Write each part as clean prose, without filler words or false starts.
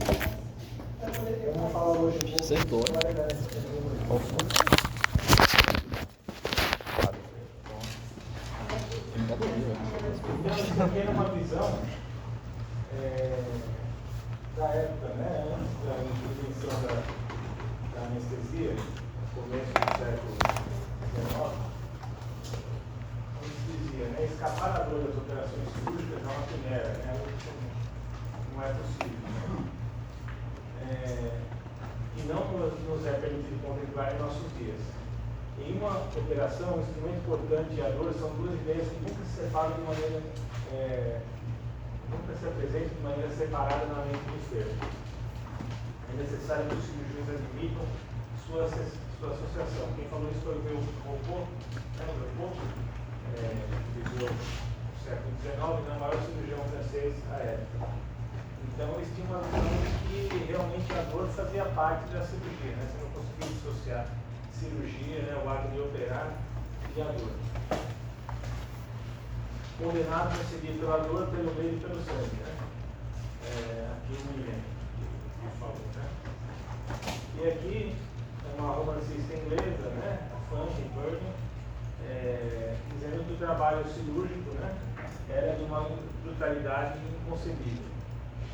Eu vou falar hoje um pouco. Acertou, né? Então, aqui é uma visão da época, né, antes da invenção da anestesia, no começo do século XIX, onde se dizia, né, escapar da dor das operações cirúrgicas é uma quimera, né, não é possível. Né? E não nos é permitido contemplar em nossos dias. Em uma operação, um instrumento importante e a dor são duas ideias que nunca se separam de maneira, nunca se apresentam de maneira separada na mente do ser. É necessário que os cirurgiões admitam sua associação. Quem falou isso foi o Leopold, que viveu no século XIX, o maior cirurgião francês à época. Então, eles tinham uma visão de que realmente a dor fazia parte da cirurgia, né? Você não conseguia dissociar cirurgia, né? O ato de operar e a dor. Condenado a seguir pela dor, pelo meio e pelo sangue, né? Aqui o William, que falou, né? E aqui é uma romancista inglesa, né? A Fanny Burney, dizendo que o trabalho cirúrgico, né? Era de uma brutalidade inconcebível.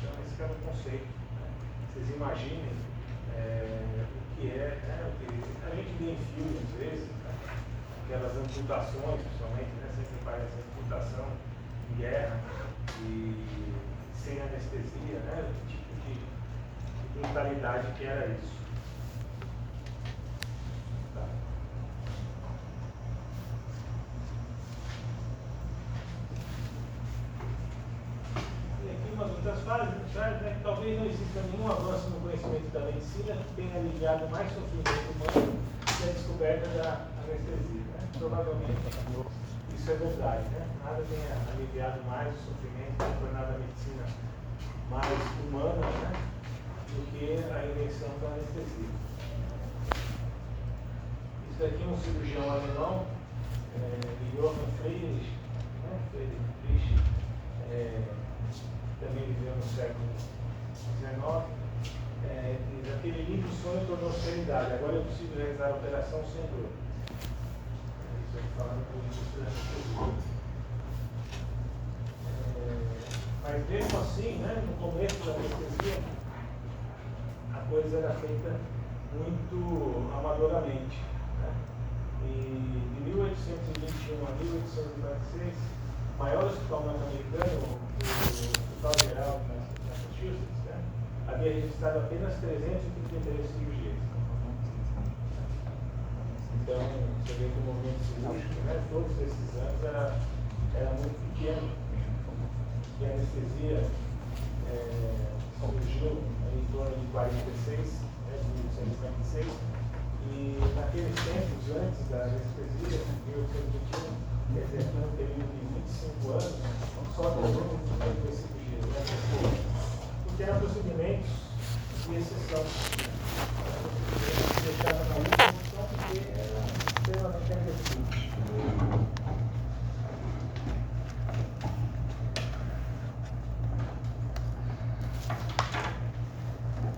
Então, esse é o conceito. Né? Vocês imaginem o que é, né? O que a gente vê em filmes, às vezes, né? Aquelas amputações, principalmente, né? Sempre parece amputação em guerra e sem anestesia, né? O tipo de brutalidade que era isso. Tá. Outras fases, né, que talvez não exista nenhum avanço no conhecimento da medicina que tenha aliviado mais sofrimento humano que a descoberta da anestesia. Né? Provavelmente isso é verdade. Né? Nada tenha aliviado mais o sofrimento, tornado a medicina mais humana, né, do que a invenção da anestesia. Isso daqui é um cirurgião alemão, Johann Friedrich, né, também viveu no século XIX, diz, aquele lindo sonho tornou-se realidade, agora é possível realizar a operação sem dor. Isso aqui falando por isso da anestesia. Mas mesmo assim, né, no começo da anestesia, a coisa era feita muito amadoramente. Né? E de 1821 a 1846, o maior hospital norte-americano, o Hospital Geral de Massachusetts, né, havia registrado apenas 333 cirurgias. Então, você vê que o movimento cirúrgico, né, todos esses anos, era muito pequeno. E a anestesia surgiu em torno de 46, né, de 1856, e naqueles tempos, antes da anestesia, em 1821, quer dizer, num período de 25 anos, só 333 cirurgias, né? Porque eram procedimentos de exceção. Deixaram na última opção porque era extremamente agressivo.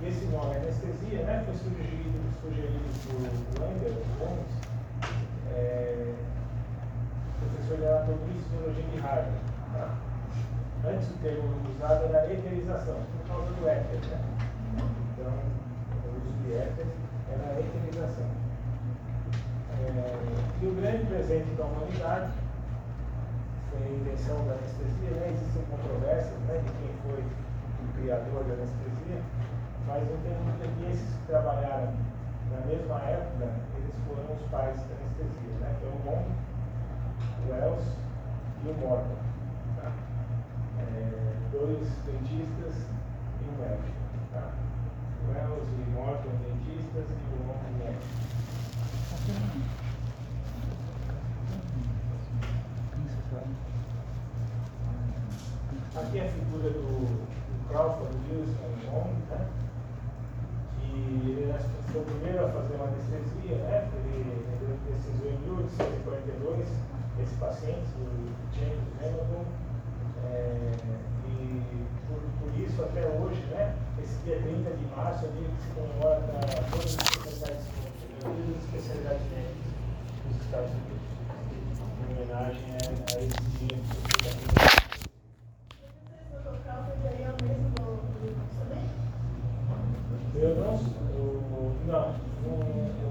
Esse nome, anestesia, né, foi sugerido por Wendell Holmes, professor de anatomia e fisiologia de Harvard. Tá? Antes o termo usado era eterização, por causa do éter. Né? Então, o uso de éter era a eterização. E o grande presente da humanidade foi a invenção da anestesia. Né? Existem controvérsias, né, de quem foi o criador da anestesia, mas eu tenho dúvida que esses que trabalharam na mesma época, eles foram os pais da anestesia, né? Que é o Monk, o Wells e o Morton. Tá? Dois dentistas e um médico. Tá? O Wells e Morton, dentistas, e o Monk, médico. Aqui é a figura do Crawford Wilson Monk, né? Que ele foi o primeiro a fazer uma anestesia, né? Ele precisou em 1842 esse paciente, o James Hamilton, e por isso, até hoje, né, esse dia 30 de março é o dia que se comemora para todas as especialidades médicas dos Estados Unidos, em homenagem a esse dia que você está.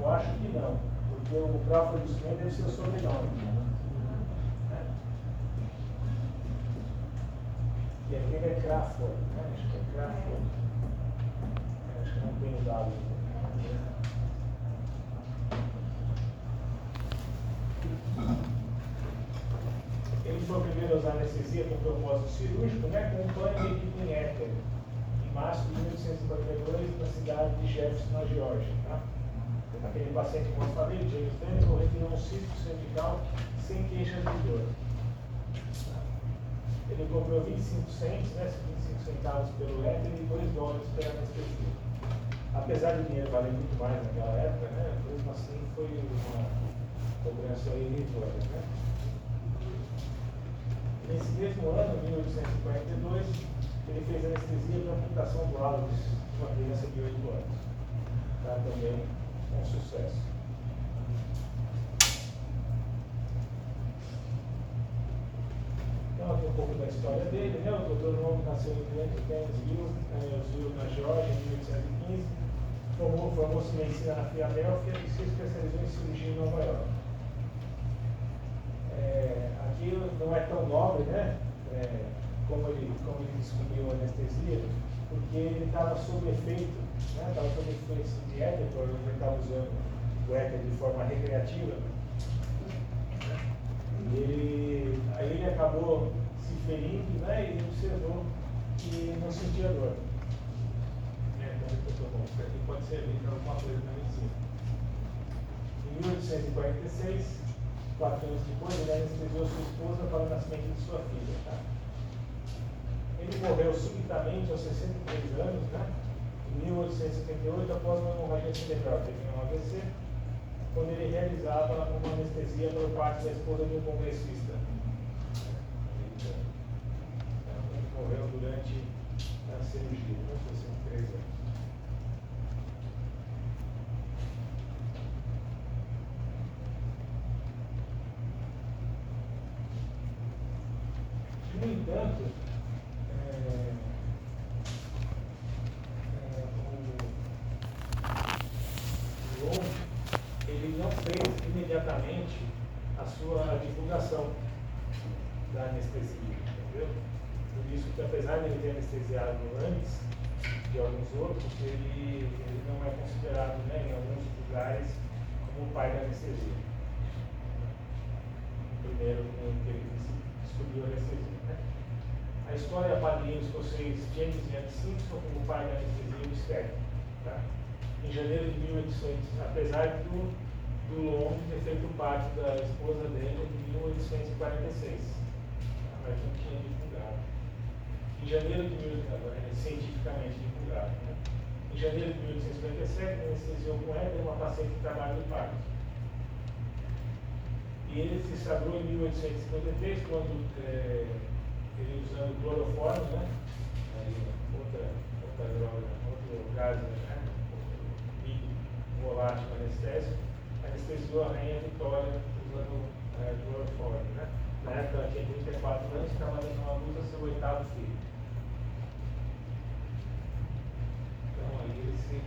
Eu acho que não, porque o Crawford Smith deve ser o sobrenome. E aquele é Crawford, né? Acho que é Crawford. Acho que não tem o W. Ele foi o primeiro a usar anestesia com propósito cirúrgico, né? Com um pano de equipe em éter, em março de 1852, na cidade de Jefferson, na Geórgia. Tá? Aquele paciente, como eu falei, James Daniel, retirou um cisto cervical sem queixas de dor. Ele cobrou 25 cents, né, 25 centavos pelo éter e $2 pela anestesia. Apesar do dinheiro valer muito mais naquela época, né, mesmo assim foi uma cobrança irrisória. Né? Nesse mesmo ano, 1842, ele fez anestesia para amputação do hálus de uma criança de 8 anos. Tá? Também um sucesso. Então, aqui um pouco da história dele, né? O Dr. Long nasceu em Gainesville, na Geórgia, em 1815, formou-se em medicina na Filadélfia e se especializou em cirurgia em Nova York. Aqui não é tão nobre, né? Como ele descobriu a anestesia, porque ele estava sob efeito, né? Estava sob efeito de éter, porque ele estava usando o éter de forma recreativa. Aí ele acabou se ferindo, né? E observou que não sentia dor. Então, bom, isso aqui pode servir para alguma coisa na medicina. Em 1846, 4 anos depois, ele anestesiou sua esposa para o nascimento de sua filha. Tá? Ele morreu subitamente aos 63 anos, né? Em 1878, após uma hemorragia cerebral, teve um AVC, quando ele realizava uma anestesia por parte da esposa de um congressista. Ele morreu durante a cirurgia, aos 63 anos. No entanto, o Long, ele não fez imediatamente a sua divulgação da anestesia, entendeu? Por isso que, apesar de ele ter anestesiado antes de alguns outros, ele não é considerado, né, em alguns lugares como o pai da anestesia. O primeiro que ele descobriu a anestesia. Né? A história apadrinha o escocês James Young Simpson como pai da anestesia obstétrica. Tá? Em janeiro de 1800, apesar do Long ter feito parte da esposa dele em 1846, mas não tinha divulgado. Em janeiro de 1800, cientificamente divulgado. Né? Em janeiro de 1857, anestesiou com éter uma paciente de trabalho de parto. E ele se sagrou em 1853, quando ele usando cloroforme, né? Aí, outra droga, outro gás, né? Volátil anestésico, anestesiou a rainha Vitória usando cloroforme. Né? Na época ela tinha 34 anos, estava dando uma luz a seu 8º filho. Então aí ele se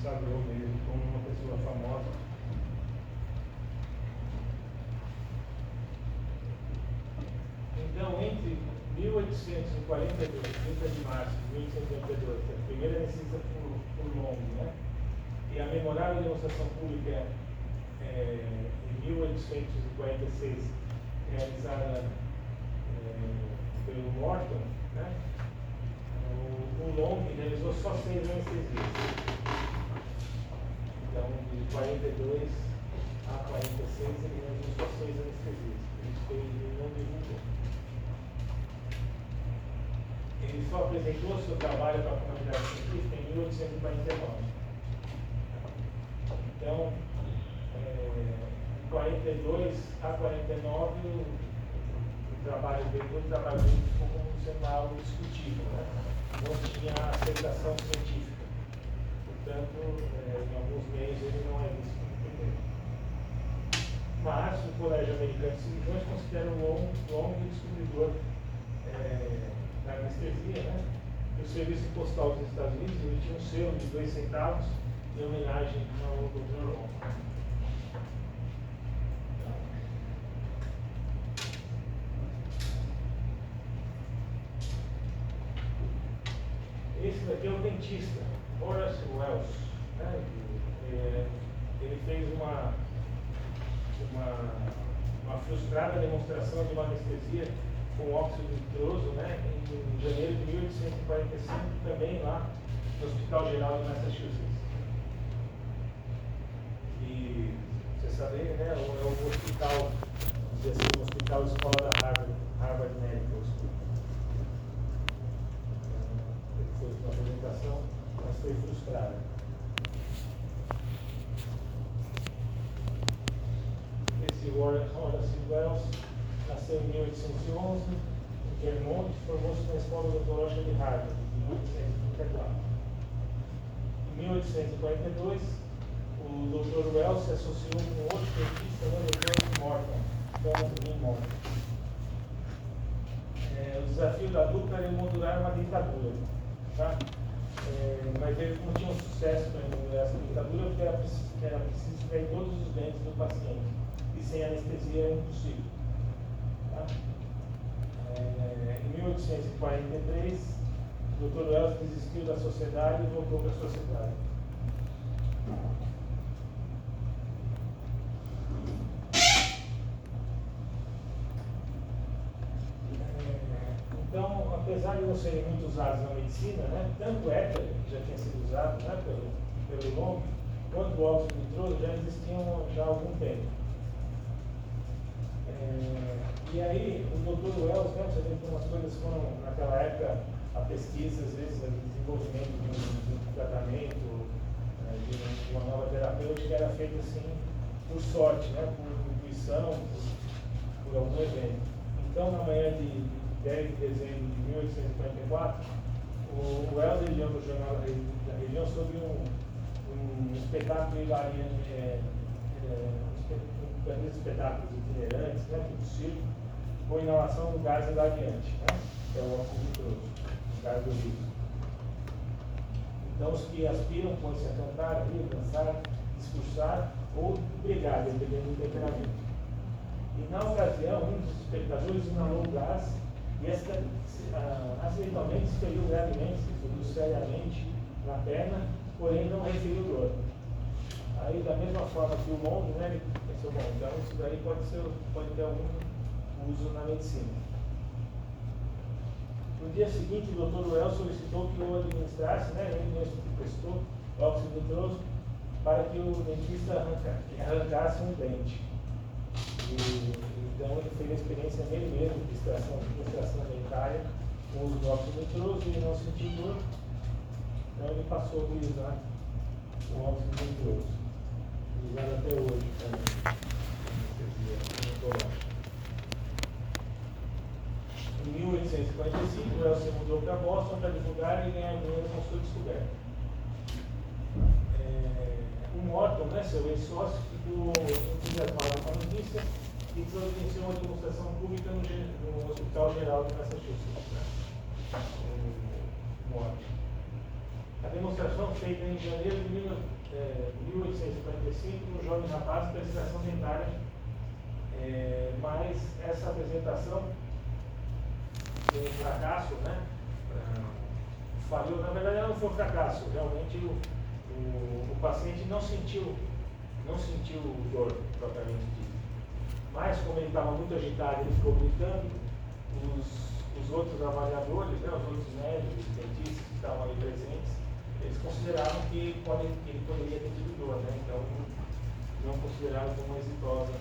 sagrou mesmo como uma pessoa famosa. Então, entre 1842, 30 de março de 1882, que é a primeira anestesia por Long, né? E a memorável demonstração pública em 1846, realizada pelo Morton, né? O Long realizou só 6 anestesias. Então, de 42 a 46, ele realizou só 6 anestesias. Isso ele não divulgou. Ele só apresentou seu trabalho para a comunidade científica em 1849. Então, de 42 a 49, o trabalho dele, todo o trabalho dele ficou como sendo algo discutível, né? Não tinha aceitação científica. Portanto, em alguns meios ele não é visto como primeiro. Mas o Colégio Americano de Cirurgiões considera o Long o descobridor da anestesia, né? E o Serviço Postal dos Estados Unidos emitiu um selo de 2 centavos em homenagem ao Dr. Long. Esse daqui é o dentista, Horace Wells, né? Ele fez uma frustrada demonstração de uma anestesia com óxido nitroso, né? Em janeiro de 1845, também lá no Hospital Geral de Massachusetts. E você sabe, né? É o hospital, vamos dizer assim, o hospital escola da Harvard Medical School. Ele fez uma apresentação, mas foi frustrada. Esse Horace Wells nasceu em 1811 em Vermont e formou-se na Escola Odontológica de Harvard em 1834. Em 1842, o Dr. Wells se associou com outro dentista, o Dr. Morton, Thomas B. Morton. O desafio da dupla era modular uma dentadura, tá? Mas eles não tinham sucesso para modular essa dentadura porque era preciso extrair todos os dentes do paciente e sem anestesia é impossível. Tá? Em 1843, o Dr. Wells desistiu da sociedade e voltou para a sociedade. Então, apesar de não serem muito usados na medicina, né, tanto o éter, que já tinha sido usado, né, pelo Long, quanto o óxido nitroso já existiam já há algum tempo. E aí, o Dr. Wells, né, você vê que umas coisas foram, naquela época, a pesquisa, às vezes, o desenvolvimento de um tratamento, de uma nova terapêutica, era feito assim, por sorte, né, por intuição, por algum evento. Então, na manhã de 10 de dezembro de 1844, o Wells leu no Jornal da Região sobre um espetáculo hilariante, espetáculos itinerantes, né, do circo, com inalação do gás hilariante, né, que é o óxido nitroso, o gás do riso. Então, os que aspiram podem-se a cantar, rir, dançar, discursar ou brigar, dependendo do temperamento. E na ocasião, um dos espectadores inalou o gás e acidentalmente se feriu gravemente, se feriu seriamente na perna, porém não referiu dor. Aí, da mesma forma que o Long, né, ele pensou, bom, então isso daí pode ter algum uso na medicina. No dia seguinte, o Dr. Wells solicitou que o administrasse, né, ele mesmo prestou óxido nitroso para que o dentista arrancasse um dente. Então ele fez a experiência nele mesmo de extração dentária com o uso do óxido nitroso e não sentiu dor. Então ele passou a utilizar o óxido nitroso, usado até hoje também. Em 1845, o Wells se mudou para Boston para divulgar e ganhar dinheiro com sua descoberta. O Morton, né, seu ex-sócio, ficou entusiasmado com a notícia e providenciou uma demonstração pública no Hospital Geral de Massachusetts. Né? Morton. A demonstração feita em janeiro de 1845 no jovem rapaz para extração dentária, mas essa apresentação foi um fracasso, né? Falhou, na verdade não foi um fracasso, realmente o paciente não sentiu dor propriamente dito. Mas como ele estava muito agitado, ele ficou gritando, os outros avaliadores, né, os outros médicos, dentistas que estavam ali presentes, eles consideravam que ele poderia ter tido dor, né? Então não consideraram como exitosa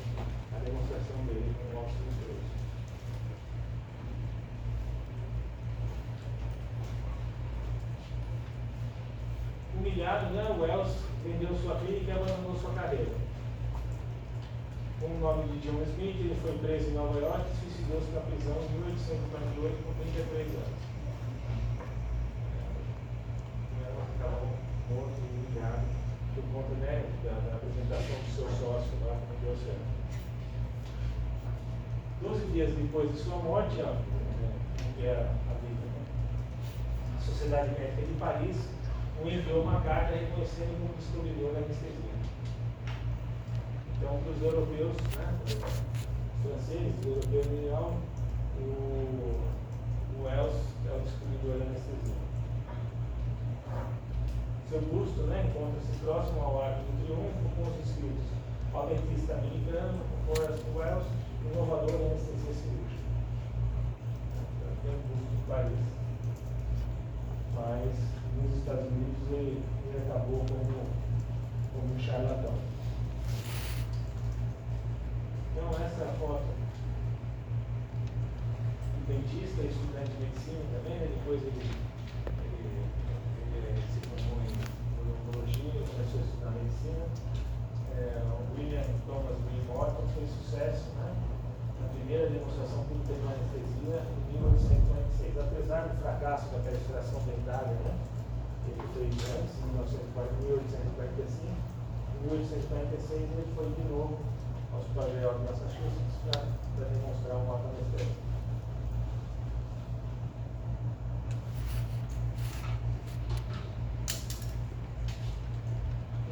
a demonstração dele com o óxido nitroso. Humilhado, né, o Wells vendeu sua clínica e abandonou sua carreira. Com o nome de John Smith, ele foi preso em Nova York e suicidou-se na prisão em 1848 com 33 anos. Acabou morto e humilhado por conta, né, da apresentação do seu sócio lá como deu certo. 12 dias depois de sua morte, que era a vida, né? A Sociedade Médica de Paris o enviou uma carta reconhecendo como descobridor da anestesia. Então, para os europeus, né, os franceses, os europeus em geral, o Wells é o descobridor da anestesia. Seu busto, né, encontra-se próximo ao Arco do Triunfo com os escritos: ao dentista americano, Horace Wells, inovador da anestesia cirúrgica. Tem um busto de Paris. Mas nos Estados Unidos ele acabou como um charlatão. Então essa é a foto do dentista e estudante de medicina também, né? Depois ele se formou em odontologia, começou a estudar medicina. O William Thomas Green Morton fez sucesso, né, na primeira demonstração pública de anestesia em 1846. Apesar do fracasso da perfuração dentária, né, ele fez antes, em 1845, em 1846 ele foi de novo ao Hospital Geral de Massachusetts para demonstrar um ato anestésico.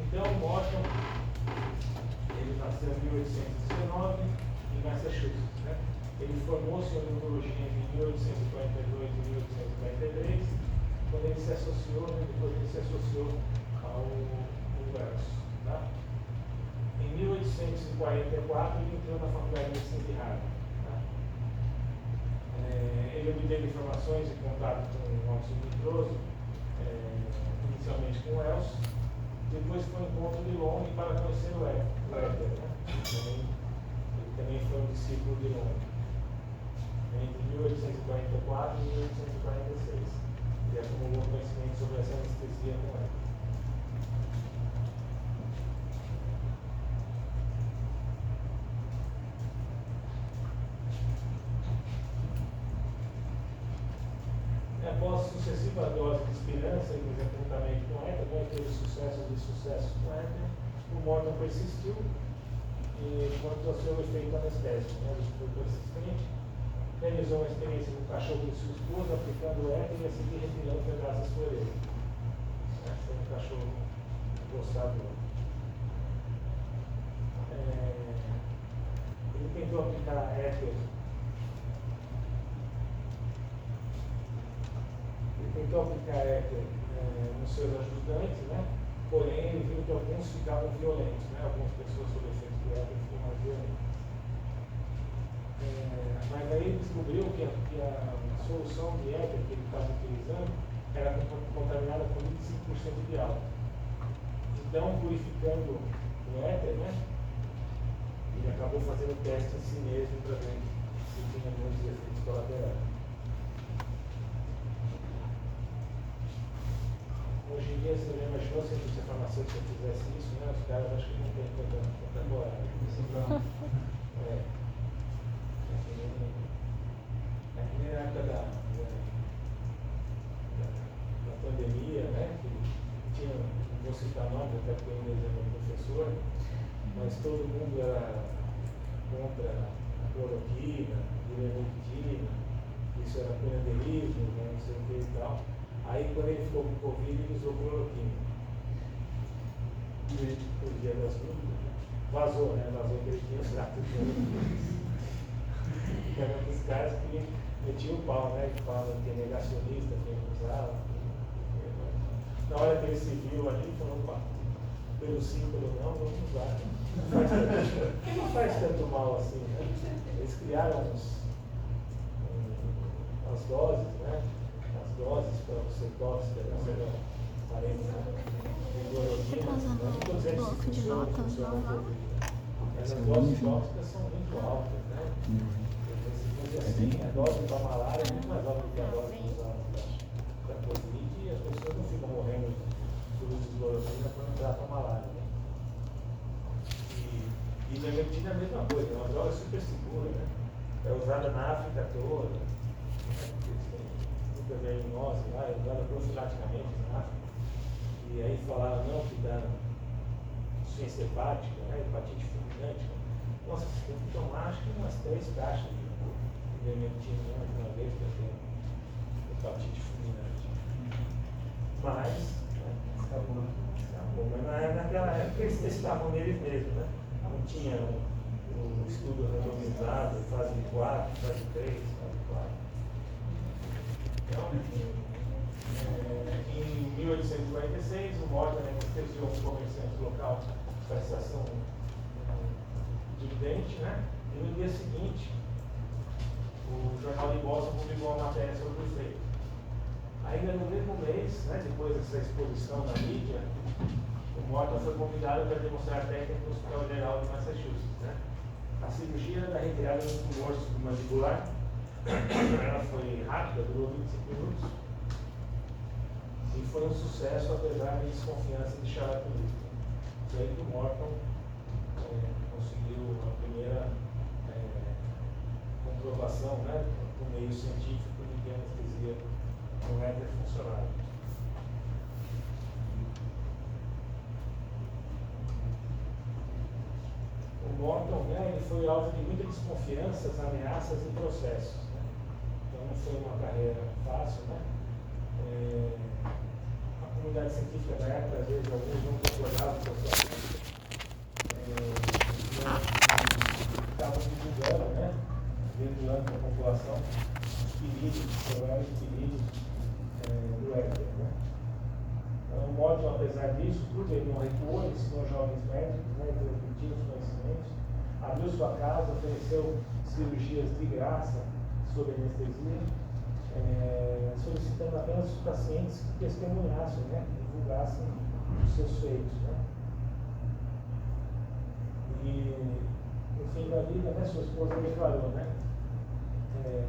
Então, Morton, ele nasceu em 1819 em Massachusetts, né? Ele formou-se em odontologia em 1842 e 1843, quando ele se associou, né, depois ele se associou ao Wells. Tá? Em 1844 ele entrou na Faculdade de Medicina de Harvard. Tá? Ele obteve informações e contato com o óxido nitroso, inicialmente com o Wells. Depois foi um encontro de Long para conhecer o Éter, né? Ele também foi um discípulo de Long, entre 1844 e 1846. Ele acumulou conhecimento sobre essa anestesia com Éter. Após sucessiva dose de esperança e desapontamento com Éter, né, teve sucessos e sucessos com Éter, o Morton persistiu quanto ao seu efeito anestésico. Né, ele foi persistente, realizou uma experiência com o cachorro de sua esposa, aplicando Éter e a seguir retirando pedaços por ele. Foi um cachorro gostado. Ele tentou aplicar Éter. Tentou aplicar Éter nos seus ajudantes, né? Porém ele viu que alguns ficavam violentos, né? Algumas pessoas sob efeito de Éter ficam mais violentas. Mas aí ele descobriu que a solução de Éter que ele estava utilizando era contaminada com 25% de álcool. Então, purificando o Éter, né? Ele acabou fazendo teste em si mesmo para ver se tinha muitos efeitos colaterais. Hoje em dia, você já imaginou se a indústria farmacêutica fizesse isso, né? Os caras acho que não tem tanta coragem. É que nem na época da pandemia, né? Que tinha, não vou citar nome, até porque eu ainda era professor, mas todo mundo era contra a cloroquina, ivermectina, isso era pionerismo, né? Não sei o que e tal. Aí, quando ele ficou com Covid, ele usou cloroquina. Por dia das dúvidas, vazou, né? Vazou que ele tinha um trato de cloroquina. Era um dos caras que metiam o pau, né? Que fala que é negacionista, que usava. Na hora que ele se viu ali, ele falou: opa, pelo sim, pelo não, vamos usar. Não faz tanto mal assim, né? Eles criaram as doses, né? Doses para você tóxica, né? Parentes de cloroquina, não estou dizendo que funciona mas as doses tóxicas são muito altas, né? Assim, a dose para malária é muito mais alta do que a dose para Covid e as pessoas não ficam morrendo por uso de cloroquina para não tratar a malária, né? E ivermectina é a mesma coisa, é uma droga super segura, né? é usada na África toda, né? Eles têm muita verminose lá, é usada profilaticamente na África. E aí falaram, não, que dá insuficiência hepática, né? Hepatite fulminante. Nossa, você tem que tomar acho que umas 3 caixas de vermentina uma vez para ter hepatite fulminante. Mas, né, acabou. Mas naquela época eles testavam neles mesmos, né? Não tinha um estudo randomizado, fase 4, fase 3, fase 4. Então, em 1846, o Morgan anestesiou um comerciante local para a estação dividente, né? E no dia seguinte, o jornal de Boston publicou uma matéria sobre o feito. Ainda no mesmo mês, né, depois dessa exposição na mídia, o Morton foi convidado para demonstrar a técnica no Hospital Geral de Massachusetts. Né? A cirurgia da retirada do tumor submandibular, ela foi rápida, durou 25 minutos e foi um sucesso apesar da desconfiança de charlatanismo. Foi aí que o Morton conseguiu a primeira comprovação, né, do meio científico de que a anestesia não é funcional. O Morton, né, ele foi alvo de muita desconfiança, ameaças e processos. Né? Então não foi uma carreira fácil. Né? A comunidade científica da época, às vezes, alguns não concordavam com a sua crítica. Estavam divulgando, né, ventilando para a população os perigos, os problemas e perigos do éter. Né? Então, o Morton, apesar disso, tudo ele não recuou, ele ensinou jovens médicos, né, transmitindo os conhecimentos, abriu sua casa, ofereceu cirurgias de graça sob anestesia, solicitando apenas os pacientes que testemunhassem, né, divulgassem os seus feitos. Né? E no fim da vida, né, sua esposa declarou, né,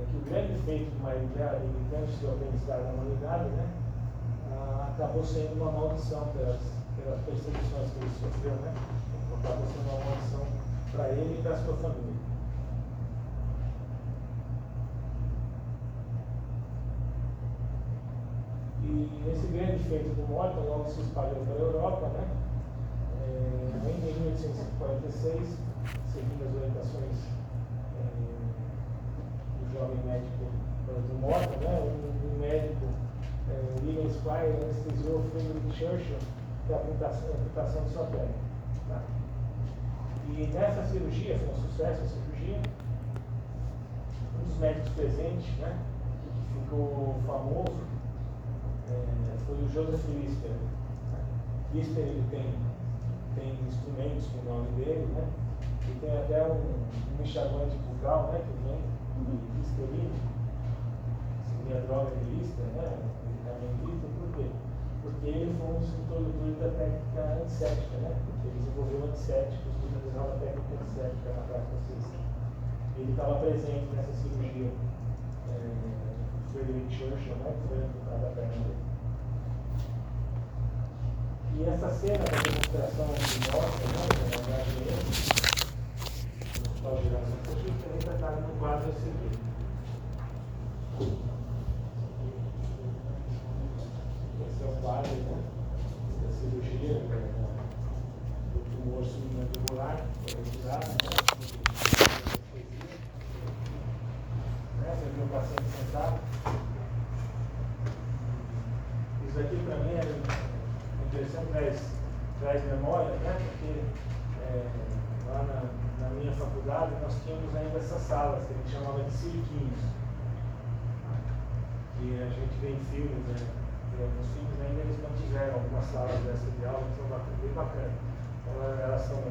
que o grande feito do marido dela, evitando seu bem-estar na humanidade, né, acabou sendo uma maldição pelas perseguições que ele sofreu, né? Acabou sendo uma maldição para ele e para a sua família. E esse grande feito do Morton logo se espalhou para a Europa, né? Ainda em 1846, seguindo as orientações do jovem médico do Morton, né? Um médico, William Spire, anestesiou Frederick Churchill para a amputação de sua perna. Tá? E nessa cirurgia, foi um sucesso a cirurgia, um dos médicos presentes, né, que ficou famoso, foi o Joseph Lister. Lister, ele tem instrumentos com o nome dele, né, e tem até um enxaguante bucal, né, que vem de Listerine, seria a droga de Lister, né, por quê? Porque ele foi um dos introdutores da técnica antisséptica, né? Porque ele desenvolveu antissépticos, utilizando a técnica antisséptica na prática clínica. Ele estava presente nessa cirurgia do Frederick Churchill, né? Que foi amputada a perna dele. E essa cena da demonstração de morte, né? Da HGM, no Hospital Geral de Massachusetts, também está tratado no quadro a seguir. Esse é o quadro, né, da cirurgia do tumor submandibular, foi retirado, né? Você viu o paciente sentado. Isso aqui para mim é interessante, traz memória, né? Porque lá na minha faculdade nós tínhamos ainda essas salas que a gente chamava de cirquinhos. E a gente vê em filmes, né? Nos filmes ainda eles mantiveram algumas salas dessa de aula que são bem bacanas. Então, elas são,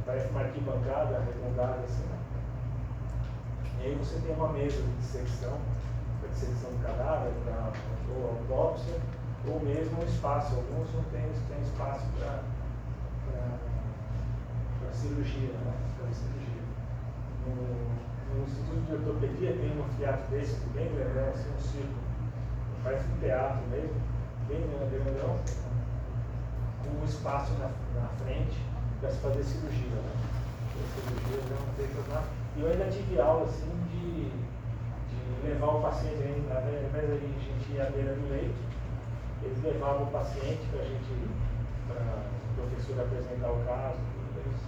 parece uma arquibancada arredondada assim. Né? E aí você tem uma mesa de dissecção, para dissecção de cadáver, para autópsia, ou mesmo um espaço. Alguns não têm espaço para cirurgia, né? Para cirurgia. No Instituto de Ortopedia tem um anfiteatro desse, bem grandão, assim, um círculo. Parece um teatro mesmo, bem grandão, com um espaço na frente para se fazer cirurgia. Né? cirurgias eram feitas lá. E eu ainda tive aula assim de levar o paciente, ao invés da gente ir à beira do leito, eles levavam o paciente para o professor apresentar o caso, eles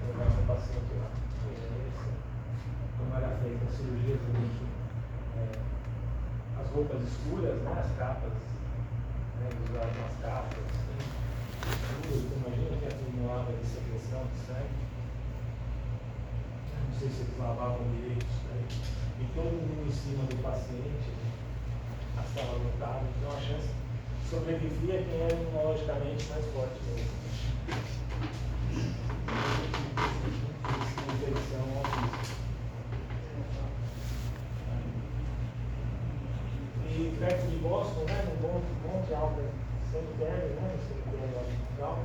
levavam o paciente lá. Como era feita a cirurgia, as roupas escuras, né, as capas, né, eles usavam umas capas, assim, imagina que acumulava de secreção de sangue. Não sei se eles lavavam direito isso daí. E todo mundo em cima do paciente, a sala lotada, então a chance de sobrevivia quem era imunologicamente mais forte mesmo. Infecção ao risco. E perto de Boston, né, no Monte Alto Cemitério, né, no cemitério hospital,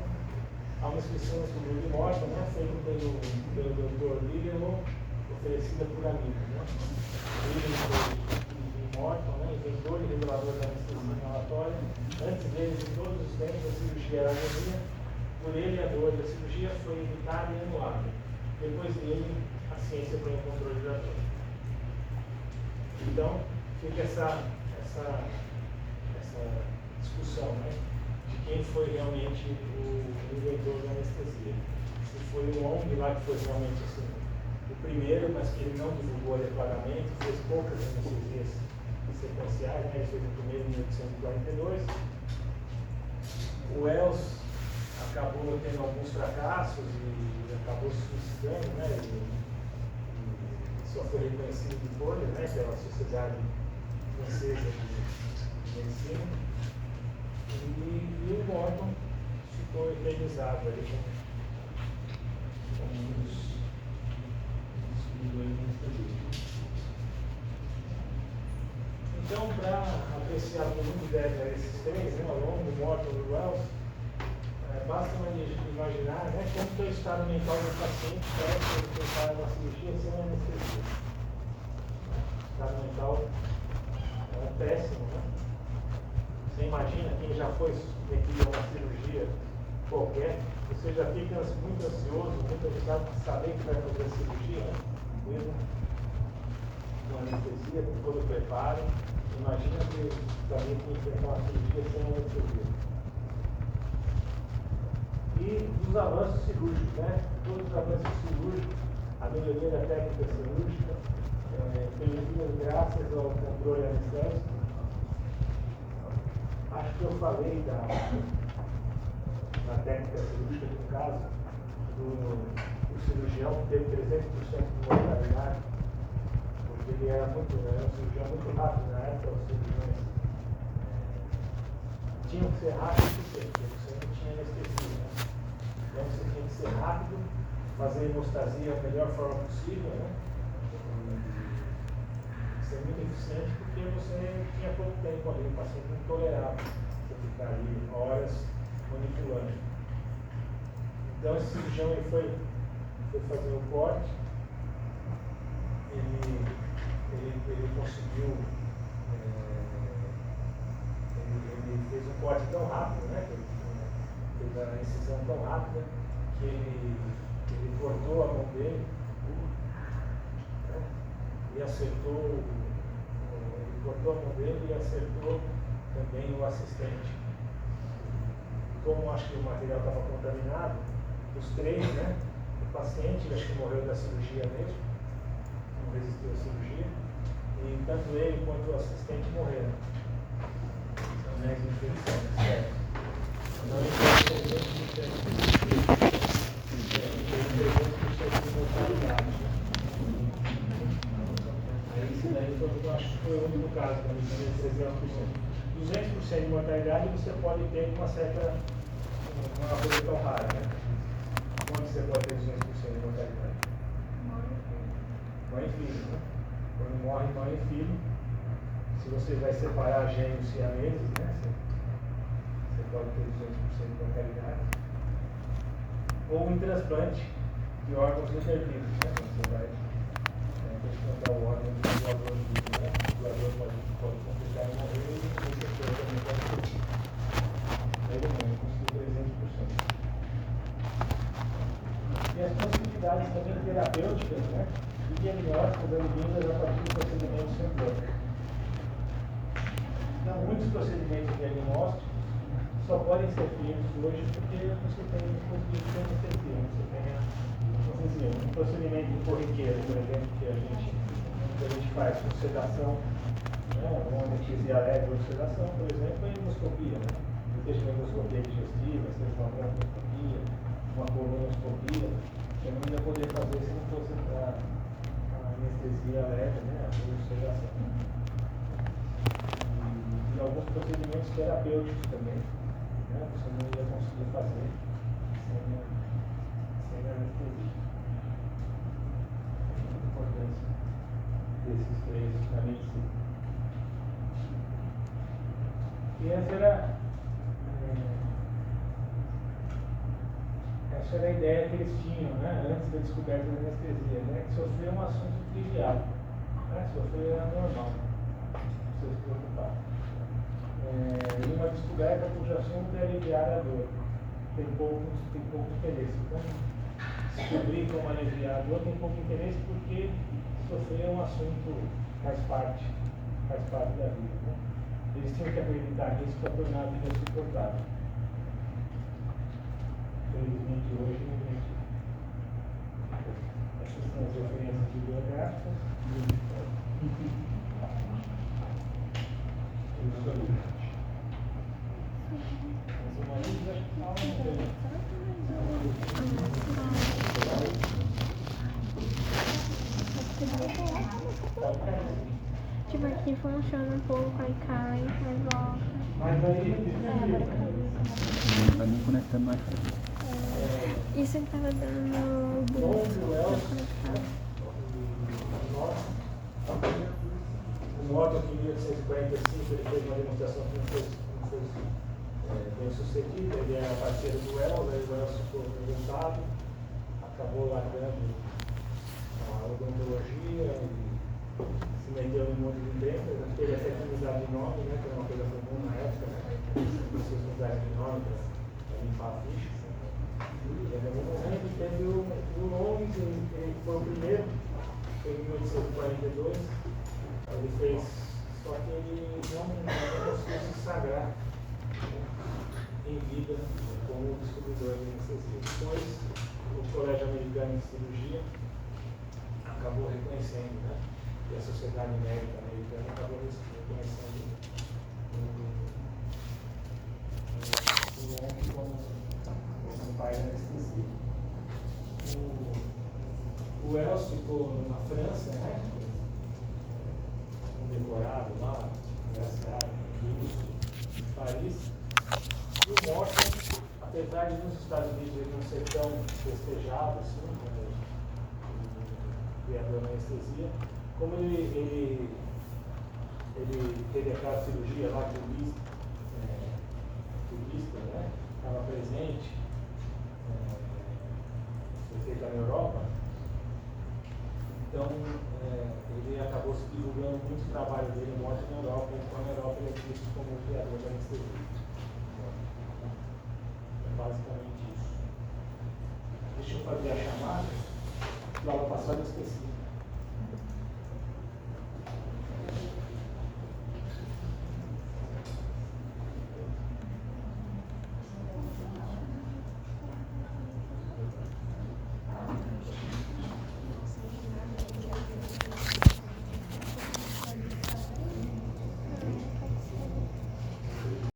há uma inscrição no estudo de morte, né, feita pelo Dr. Bigelow, oferecida por amigos. Né. Bigelow e Morton, né, inventor e revelador da anestesia inalatória. Antes deles, em todos os tempos, a cirurgia era agonia. Por ele, a dor da cirurgia foi evitada e anulada. Depois dele, a ciência tem o controle da dor. Então, fica essa discussão, né, de quem foi realmente o inventor da anestesia. Se foi o Long lá que foi realmente assim, o primeiro, mas que ele não divulgou adequadamente, fez poucas anestesias sequenciais, né, ele fez o primeiro em 1842. O Wells acabou tendo alguns fracassos e acabou se suicidando, né, e só foi reconhecido depois, né, pela Sociedade Francesa de Medicina, e o Morton ficou eternizado aí como um dos Então, para apreciar o volume deve esses três, né, o Long, o Morton e o Wells, basta imaginar, né, como que é o estado mental do paciente para ele tentar uma cirurgia sem anestesia. O estado mental é péssimo, né? Você imagina quem já foi submetido a uma cirurgia qualquer, você já fica muito ansioso, muito agitado de saber que vai fazer a cirurgia, né? Mesmo com anestesia, com todo o preparo. Imagina que também tem que enfrentar uma cirurgia sem anestesia. E dos avanços cirúrgicos, né? Todos os avanços cirúrgicos, a melhoria da técnica cirúrgica, permitidas graças ao controle anestésico. Acho que eu falei da técnica cirúrgica no caso do cirurgião que teve 300% de mortalidade, porque ele era um cirurgião muito rápido na época, os cirurgiões tinham que ser rápidos porque você não tinha anestesia, né? Então você tinha que ser rápido, fazer hemostasia da melhor forma possível, né? Ser muito eficiente porque você tinha pouco tempo ali, o paciente não tolerava você ficar ali horas manipulando. Então esse cirurgião ele foi fazer o corte, ele conseguiu, ele fez um corte tão rápido, né? Fez a incisão tão rápida que ele cortou a mão dele, né? E acertou, ele cortou a mão dele e acertou também o assistente. Como acho que o material estava contaminado, os três, né? O paciente, acho que morreu da cirurgia mesmo, não resistiu à cirurgia, e tanto ele quanto o assistente morreram. Então, mais infecções. Não importa de mortalidade. Isso daí eu acho que foi o único caso da medicina de 300%. 200% de mortalidade você pode ter uma certa, uma coisa tão rara, né? Onde você pode ter 200% de mortalidade? Mãe e filho, né? Quando morre mãe e filho, se você vai separar gêmeos siameses, né? Você pode ter 200% de mortalidade. Ou um transplante de órgãos intervivos, né? Você vai transplantar o órgão do doador vivo, né? O doador pode complicar e morrer e o receptor também pode morrer. Ele não, ele conseguiu 300%. E as possibilidades também terapêuticas, né? E diagnósticas advindas a partir do procedimento simplórico. Então, muitos procedimentos diagnósticos só podem ser feitos hoje porque você tem um dispositivo de anestesia. Você tem um procedimento corriqueiro, por exemplo, que a gente faz com sedação, né? Uma anestesia leve ou sedação, por exemplo, é endoscopia, né? Seja uma endoscopia digestiva, seja uma broncooscopia, uma colonoscopia, eu não ia poder fazer se não fosse para a anestesia leve, né? A sedação. E alguns procedimentos terapêuticos também, né? Você não ia conseguir fazer sem anestesia. A importância desses três na medicina. E essa era a ideia que eles tinham, né? Antes da descoberta da anestesia, né? Que sofrer é um assunto trivial, né? Sofrer era normal, não precisa se preocupar. E uma descoberta cujo assunto é aliviar a dor. Tem pouco interesse. Então, descobrir como aliviar a dor tem pouco interesse porque sofrer é um assunto que faz parte da vida, né? Eles tinham que acreditar nisso para tornar a vida suportável. Infelizmente, hoje, essas são as referências bibliográficas. Tipo, aqui funciona um pouco, aí cai, aí volta. Mas aí, não vai nem conectando mais. Isso que tava dando pra conectar. O Norton, que em 1845, ele fez uma demonstração que não foi bem sucedida. Ele era parceiro do Wells, aí o Wells ficou apresentado, acabou largando a odontologia e se meteu em um monte de empresas. Teve essa afinidade de nome, né, que era uma coisa comum na época, né? Pessoas mudaram de nome para limpar a ficha. E no momento teve o Longes, ele foi o primeiro, foi em 1842. Ele fez, só que ele não conseguiu se sagrar, né, em vida como descobridor de anestesia. Depois, o Colégio Americano de Cirurgia acabou reconhecendo, né? E a Sociedade Médica Americana acabou reconhecendo o Longes como pai da anestesia. O Wells ficou na França, né? Decorado lá, universidade, em Paris. E o Morton, apesar de nos Estados Unidos ele não ser tão festejado assim, como o criador da anestesia, como ele teve aquela cirurgia lá turista, né? Estava presente, foi feita na Europa. Então, ele acabou se divulgando muito o trabalho dele morto na Europa, então na Europa ele é visto como o criador da anestesia.